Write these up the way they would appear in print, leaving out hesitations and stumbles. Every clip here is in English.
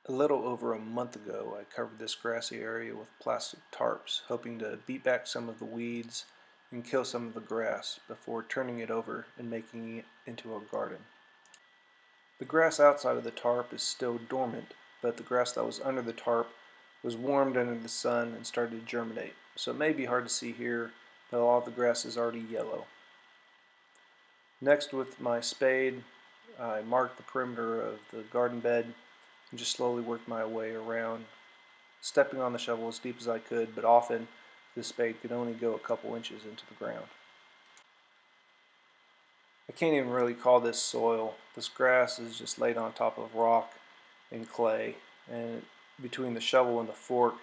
A little over a month ago, I covered this grassy area with plastic tarps, hoping to beat back some of the weeds and kill some of the grass before turning it over and making it into a garden. The grass outside of the tarp is still dormant, but the grass that was under the tarp was warmed under the sun and started to germinate, so it may be hard to see here, but a lot of the grass is already yellow. Next, with my spade, I marked the perimeter of the garden bed and just slowly worked my way around, stepping on the shovel as deep as I could, but often this spade could only go a couple inches into the ground. I can't even really call this soil. This grass is just laid on top of rock and clay, and between the shovel and the fork,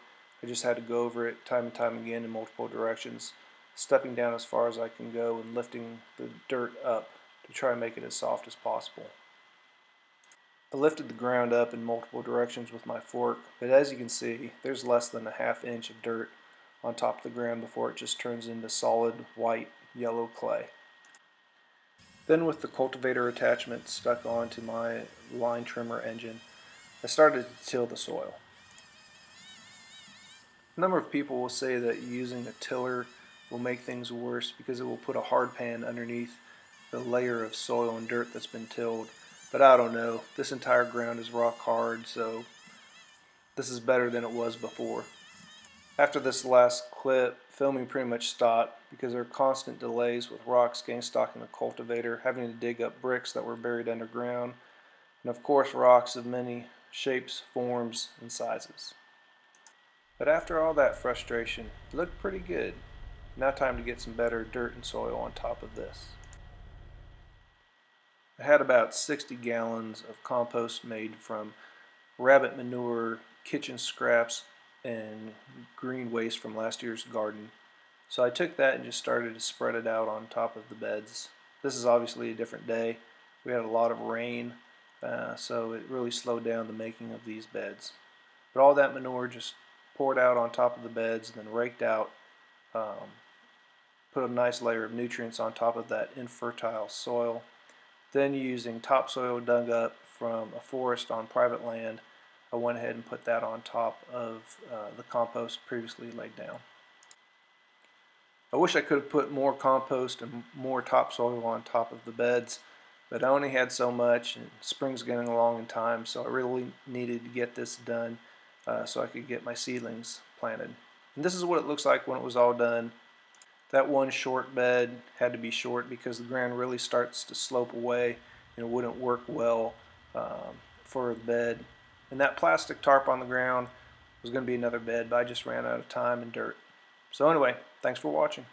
I just had to go over it time and time again in multiple directions, stepping down as far as I can go and lifting the dirt up to try and make it as soft as possible. I lifted the ground up in multiple directions with my fork, but as you can see, there's less than a half inch of dirt on top of the ground before it just turns into solid white yellow clay. Then with the cultivator attachment stuck onto my line trimmer engine, I started to till the soil. A number of people will say that using a tiller will make things worse because it will put a hard pan underneath the layer of soil and dirt that's been tilled. But I don't know. This entire ground is rock hard, so this is better than it was before. After this last clip, filming pretty much stopped because there are constant delays with rocks getting stuck in the cultivator, having to dig up bricks that were buried underground, and of course rocks of many shapes, forms, and sizes. But after all that frustration, it looked pretty good. Now time to get some better dirt and soil on top of this. I had about 60 gallons of compost made from rabbit manure, kitchen scraps, and green waste from last year's garden. So I took that and just started to spread it out on top of the beds. This is obviously a different day. We had a lot of rain, so it really slowed down the making of these beds. But all that manure just poured out on top of the beds, then raked out, put a nice layer of nutrients on top of that infertile soil. Then using topsoil dug up from a forest on private land, I went ahead and put that on top of the compost previously laid down. I wish I could have put more compost and more topsoil on top of the beds, but I only had so much, and spring's getting along in time, so I really needed to get this done so I could get my seedlings planted. And this is what it looks like when it was all done. That one short bed had to be short because the ground really starts to slope away and it wouldn't work well for the bed. And that plastic tarp on the ground was going to be another bed, but I just ran out of time and dirt. So anyway, thanks for watching.